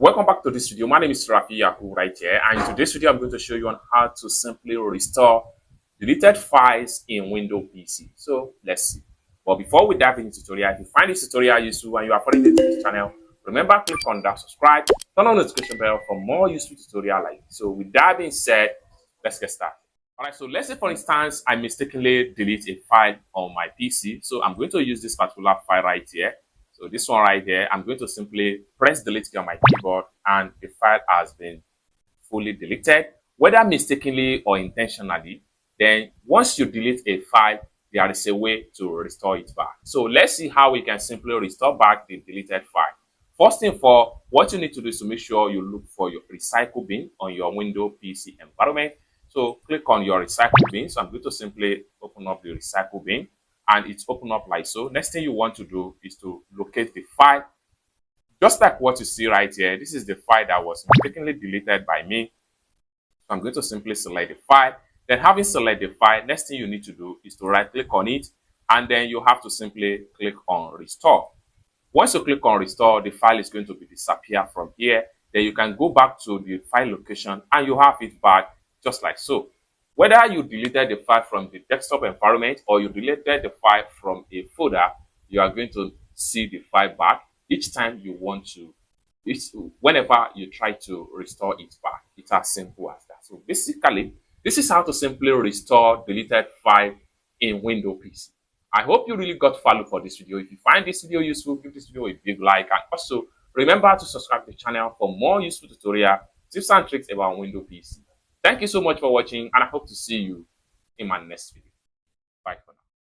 Welcome back to this video. My name is Rafi Yaku right here, and in today's video I'm going to show you on how to simply restore deleted files in Windows PC. So let's see. But before we dive into the tutorial, if you find this tutorial useful and you are following this channel, remember click on that subscribe, turn on the notification bell for more useful tutorial like this. So with that being said, let's get started. Alright, so let's say for instance I mistakenly delete a file on my PC. So I'm going to use this particular file right here. So this one right here, I'm going to simply press delete on my keyboard and the file has been fully deleted, whether mistakenly or intentionally. Then once you delete a file, there is a way to restore it back. So let's see how we can simply restore back the deleted file. First thing for what you need to do is to make sure you look for your recycle bin on your Windows PC environment. So click on your recycle bin. So I'm going to simply open up the recycle bin. And it's open up like so. Next thing you want to do is to locate the file. Just like what you see right here, this is the file that was mistakenly deleted by me. So I'm going to simply select the file. Then having selected the file, next thing you need to do is to right click on it. And then you have to simply click on restore. Once you click on restore, the file is going to be disappear from here. Then you can go back to the file location and you have it back just like so. Whether you deleted the file from the desktop environment or you deleted the file from a folder, you are going to see the file back each time you want to. Whenever you try to restore it back, it's as simple as that. So basically, this is how to simply restore deleted file in Windows PC. I hope you really got value for this video. If you find this video useful, give this video a big like, and also remember to subscribe to the channel for more useful tutorial, tips and tricks about Windows PC. Thank you so much for watching, and I hope to see you in my next video.